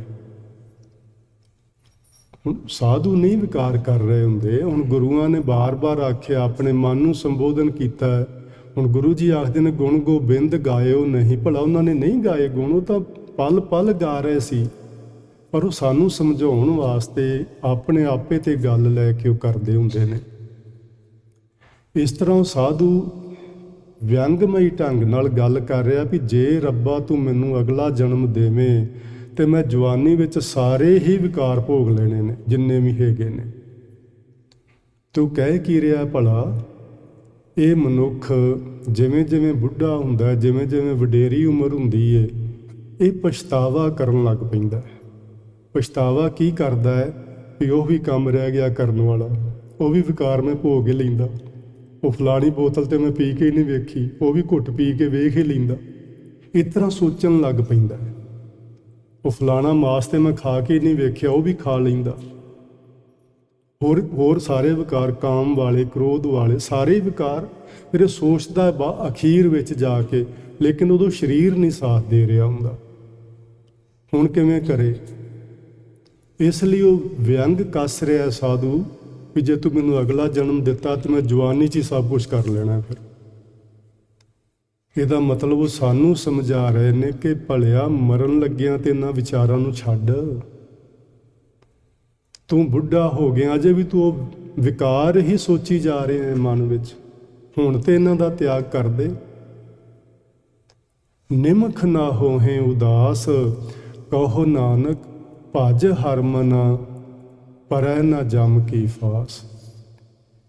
ਹੁਣ ਸਾਧੂ ਨਹੀਂ ਵਿਕਾਰ ਕਰ ਰਹੇ ਹੁੰਦੇ। ਹੁਣ ਗੁਰੂਆਂ ਨੇ ਬਾਰ-ਬਾਰ ਆਖਿਆ, ਆਪਣੇ ਮਨ ਨੂੰ ਸੰਬੋਧਨ ਕੀਤਾ ਹੈ। ਹੁਣ ਗੁਰੂ ਜੀ ਆਖਦੇ ਨੇ ਗੁਣ ਗੋਬਿੰਦ ਗਾਇਓ ਨਹੀਂ, ਭਲਾ ਉਹਨਾਂ ਨੇ ਨਹੀਂ ਗਾਏ ਗੁਣ, ਉਹ ਤਾਂ ਪਲ ਪਲ ਗਾ ਰਹੇ ਸੀ। ਪਰ ਉਹ ਸਾਨੂੰ ਸਮਝਾਉਣ ਵਾਸਤੇ ਆਪਣੇ ਆਪੇ ਤੇ ਗੱਲ ਲੈ ਕੇ ਉਹ ਕਰਦੇ ਹੁੰਦੇ ਨੇ। ਇਸ ਤਰ੍ਹਾਂ ਉਹ ਸਾਧੂ ਵਿਅੰਗਮਈ ਢੰਗ ਨਾਲ ਗੱਲ ਕਰ ਰਿਹਾ ਵੀ ਜੇ ਰੱਬਾ ਤੂੰ ਮੈਨੂੰ ਅਗਲਾ ਜਨਮ ਦੇਵੇਂ ਤੇ ਮੈਂ ਜਵਾਨੀ ਵਿੱਚ ਸਾਰੇ ਹੀ ਵਿਕਾਰ ਭੋਗ ਲੈਣੇ ਨੇ ਜਿੰਨੇ ਵੀ ਹੈਗੇ ਨੇ। ਤੂੰ ਕਹਿ ਕੀ ਰਿਹਾ ਭਲਾ? ਇਹ ਮਨੁੱਖ ਜਿਵੇਂ ਜਿਵੇਂ ਬੁੱਢਾ ਹੁੰਦਾ, ਜਿਵੇਂ ਜਿਵੇਂ ਵਡੇਰੀ ਉਮਰ ਹੁੰਦੀ ਹੈ, ਇਹ ਪਛਤਾਵਾ ਕਰਨ ਲੱਗ ਪੈਂਦਾ ਹੈ। ਪਛਤਾਵਾ ਕੀ ਕਰਦਾ ਹੈ ਵੀ ਉਹ ਵੀ ਕੰਮ ਰਹਿ ਗਿਆ ਕਰਨ ਵਾਲਾ, ਉਹ ਵੀ ਵਿਕਾਰ ਮੈਂ ਭੋਗ ਹੀ ਲੈਂਦਾ। ਉਹ ਫਲਾਣੀ ਬੋਤਲ ਤੇ ਮੈਂ ਪੀ ਕੇ ਨਹੀਂ ਵੇਖੀ, ਉਹ ਵੀ ਘੁੱਟ ਪੀ ਕੇ ਵੇਖ ਹੀ ਲੈਂਦਾ। ਇਸ ਤਰ੍ਹਾਂ ਸੋਚਣ ਲੱਗ ਪੈਂਦਾ ਹੈ। ਉਹ ਫਲਾਣਾ ਮਾਸ ਤੇ ਮੈਂ ਖਾ ਕੇ ਨਹੀਂ ਵੇਖਿਆ, ਉਹ ਵੀ ਖਾ ਲੈਂਦਾ। ਹੋਰ ਸਾਰੇ ਵਿਕਾਰ, ਕਾਮ ਵਾਲੇ, ਕ੍ਰੋਧ ਵਾਲੇ, ਸਾਰੇ ਵਿਕਾਰ ਫਿਰ ਇਹ ਸੋਚਦਾ ਅਖੀਰ ਵਿੱਚ ਜਾ ਕੇ, ਲੇਕਿਨ ਉਦੋਂ ਸਰੀਰ ਨਹੀਂ ਸਾਥ ਦੇ ਰਿਹਾ ਹੁੰਦਾ। ਹੁਣ ਕਿਵੇਂ ਕਰੇ? ਇਸ ਲਈ ਉਹ ਵਿਅੰਗ ਕੱਸ ਰਿਹਾ ਸਾਧੂ ਵੀ ਜੇ ਤੂੰ ਮੈਨੂੰ ਅਗਲਾ ਜਨਮ ਦਿੱਤਾ ਤਾਂ ਮੈਂ ਜਵਾਨੀ 'ਚ ਹੀ ਸਭ ਕੁਛ ਕਰ ਲੈਣਾ। ਫਿਰ ਇਹਦਾ ਮਤਲਬ ਉਹ ਸਾਨੂੰ ਸਮਝਾ ਰਹੇ ਨੇ ਕਿ ਭਲਿਆ ਮਰਨ ਲੱਗਿਆਂ ਤੇ ਇਹਨਾਂ ਵਿਚਾਰਾਂ ਨੂੰ ਛੱਡ। ਤੂੰ ਬੁੱਢਾ ਹੋ ਗਿਆ, ਅਜੇ ਵੀ ਤੂੰ ਉਹ ਵਿਕਾਰ ਹੀ ਸੋਚੀ ਜਾ ਰਹੇ ਹੈ ਮਨ ਵਿੱਚ। ਹੁਣ ਤੇ ਇਹਨਾਂ ਦਾ ਤਿਆਗ ਕਰ ਦੇ। ਨਿਮਖ ਨਾ ਹੋਹੇ ਉਦਾਸ, ਕਹੋ ਨਾਨਕ ਭਜ ਹਰਿ ਮਨਾ, ਪਰੈ ਨਾ ਜਮ ਕੀ ਫਾਸ।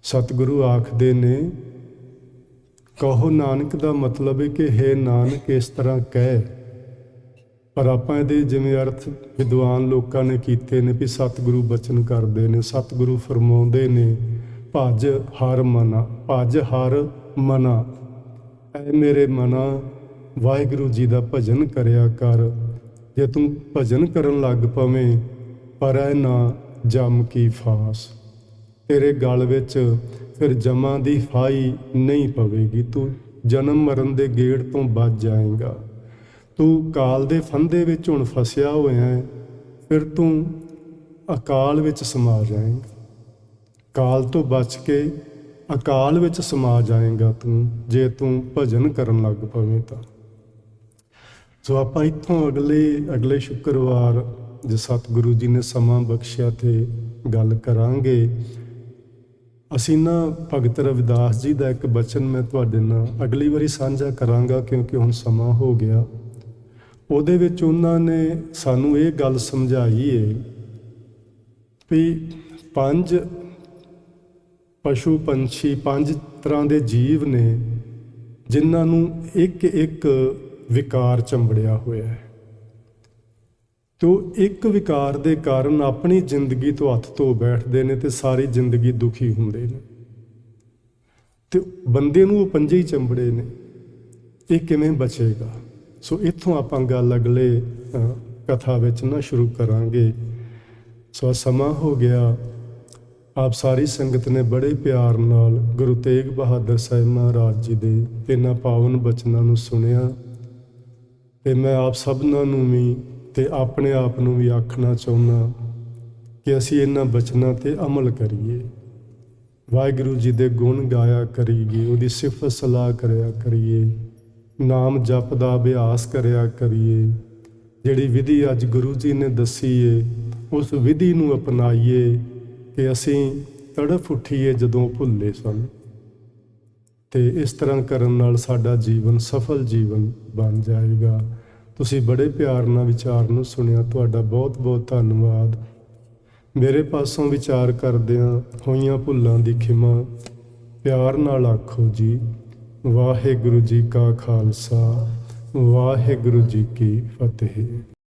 ਸਤਿਗੁਰੂ ਆਖਦੇ ਨੇ, ਕਹੋ ਨਾਨਕ ਦਾ ਮਤਲਬ ਹੈ ਕਿ ਹੇ ਨਾਨਕ ਇਸ ਤਰ੍ਹਾਂ ਕਹਿ। ਪਰ ਆਪਾਂ ਇਹਦੇ ਜਿਵੇਂ ਅਰਥ ਵਿਦਵਾਨ ਲੋਕਾਂ ਨੇ ਕੀਤੇ ਨੇ ਵੀ ਸਤਿਗੁਰੂ ਬਚਨ ਕਰਦੇ ਨੇ, ਸਤਿਗੁਰੂ ਫਰਮਾਉਂਦੇ ਨੇ ਭਜ ਹਰਿ ਮਨਾ, ਭਜ ਹਰਿ ਮਨਾ, ਐ ਮੇਰੇ ਮਨਾ ਵਾਹਿਗੁਰੂ ਜੀ ਦਾ ਭਜਨ ਕਰਿਆ ਕਰ। ਜੇ ਤੂੰ ਭਜਨ ਕਰਨ ਲੱਗ ਪਵੇਂ, ਪਰੈ ਨਾ ਜਮ ਕੀ ਫਾਸ, ਤੇਰੇ ਗਲ ਵਿੱਚ ਫਿਰ ਜਮਾਂ ਦੀ ਫਾਈ ਨਹੀਂ ਪਵੇਗੀ। ਤੂੰ ਜਨਮ ਮਰਨ ਦੇ ਗੇੜ ਤੋਂ ਬਚ ਜਾਏਗਾ। ਤੂੰ ਕਾਲ ਦੇ ਫੰਦੇ ਵਿੱਚ ਹੁਣ ਫਸਿਆ ਹੋਇਆ ਹੈ, ਫਿਰ ਤੂੰ ਅਕਾਲ ਵਿੱਚ ਸਮਾ ਜਾਏਗਾ। ਕਾਲ ਤੋਂ ਬਚ ਕੇ ਅਕਾਲ ਵਿੱਚ ਸਮਾ ਜਾਏਗਾ ਤੂੰ, ਜੇ ਤੂੰ ਭਜਨ ਕਰਨ ਲੱਗ ਪਵੇਂ ਤਾਂ। ਸੋ ਆਪਾਂ ਇੱਥੋਂ ਅਗਲੇ ਸ਼ੁੱਕਰਵਾਰ ਜੇ ਸਤਿਗੁਰੂ ਜੀ ਨੇ ਸਮਾਂ ਬਖਸ਼ਿਆ ਤੇ ਗੱਲ ਕਰਾਂਗੇ। ਅਸੀਂ ਨਾ ਭਗਤ ਰਵਿਦਾਸ ਜੀ ਦਾ ਇੱਕ ਬਚਨ ਮੈਂ ਤੁਹਾਡੇ ਨਾਲ ਅਗਲੀ ਵਾਰੀ ਸਾਂਝਾ ਕਰਾਂਗਾ, ਕਿਉਂਕਿ ਹੁਣ ਸਮਾਂ ਹੋ ਗਿਆ। ਉਹਦੇ ਵਿੱਚ ਉਹਨਾਂ ਨੇ ਸਾਨੂੰ ਇਹ ਗੱਲ ਸਮਝਾਈ ਹੈ ਵੀ 5 ਪਸ਼ੂ ਪੰਛੀ, 5 ਤਰ੍ਹਾਂ ਦੇ ਜੀਵ ਨੇ ਜਿਨ੍ਹਾਂ ਨੂੰ ਇੱਕ ਇੱਕ ਵਿਕਾਰ ਚੰਬੜਿਆ ਹੋਇਆ ਹੈ। ਤੋ ਇੱਕ ਵਿਕਾਰ ਦੇ ਕਾਰਨ ਆਪਣੀ ਜ਼ਿੰਦਗੀ ਤੋਂ ਹੱਥ ਧੋ ਬੈਠਦੇ ਨੇ ਤੇ ਸਾਰੀ ਜ਼ਿੰਦਗੀ ਦੁਖੀ ਹੁੰਦੇ ਨੇ। ਤੇ ਬੰਦੇ ਨੂੰ ਉਹ 5 ਹੀ ਚੰਬੜੇ ਨੇ, ਇਹ ਕਿਵੇਂ ਬਚੇਗਾ? ਸੋ ਇੱਥੋਂ ਆਪਾਂ ਗੱਲ ਅਗਲੇ ਕਥਾ ਵਿੱਚ ਨਾ ਸ਼ੁਰੂ ਕਰਾਂਗੇ। ਸੋ ਸਮਾਂ ਹੋ ਗਿਆ। ਆਪ ਸਾਰੀ ਸੰਗਤ ਨੇ ਬੜੇ ਪਿਆਰ ਨਾਲ ਗੁਰੂ ਤੇਗ ਬਹਾਦਰ ਸਾਹਿਬ ਮਹਾਰਾਜ ਜੀ ਦੇ ਇਹਨਾਂ ਪਾਵਨ ਬਚਨਾਂ ਨੂੰ ਸੁਣਿਆ। ਤੇ ਮੈਂ ਆਪ ਸਭਨਾਂ ਨੂੰ ਵੀ ਤੇ ਆਪਣੇ ਆਪ ਨੂੰ ਵੀ ਆਖਣਾ ਚਾਹੁੰਦਾ ਕਿ ਅਸੀਂ ਇਹਨਾਂ ਬਚਨਾਂ ਤੇ ਅਮਲ ਕਰੀਏ। ਵਾਹਿਗੁਰੂ ਜੀ ਦੇ ਗੁਣ ਗਾਇਆ ਕਰੀਏ, ਉਹਦੀ ਸਿਫਤ ਸਲਾਹ ਕਰਿਆ ਕਰੀਏ, ਨਾਮ ਜਪ ਦਾ ਅਭਿਆਸ ਕਰਿਆ ਕਰੀਏ। ਜਿਹੜੀ ਵਿਧੀ ਅੱਜ ਗੁਰੂ ਜੀ ਨੇ ਦੱਸੀ ਏ, ਉਸ ਵਿਧੀ ਨੂੰ ਅਪਣਾਈਏ ਕਿ ਅਸੀਂ ਤੜਫ ਉੱਠੀਏ ਜਦੋਂ ਭੁੱਲੇ ਸਨ। ਤੇ ਇਸ ਤਰ੍ਹਾਂ ਕਰਨ ਨਾਲ ਸਾਡਾ ਜੀਵਨ ਸਫਲ ਜੀਵਨ ਬਣ ਜਾਏਗਾ। ਤੁਸੀਂ ਬੜੇ ਪਿਆਰ ਨਾਲ ਵਿਚਾਰ ਨੂੰ ਸੁਣਿਆ, ਤੁਹਾਡਾ ਬਹੁਤ ਬਹੁਤ ਧੰਨਵਾਦ। ਮੇਰੇ ਪਾਸੋਂ ਵਿਚਾਰ ਕਰਦਿਆਂ ਹੋਈਆਂ ਭੁੱਲਾਂ ਦੀ ਖਿਮਾ ਪਿਆਰ ਨਾਲ ਆਖੋ ਜੀ। ਵਾਹਿਗੁਰੂ ਜੀ ਕਾ ਖਾਲਸਾ ਵਾਹਿਗੁਰੂ ਜੀ ਕੀ ਫਤਿਹ।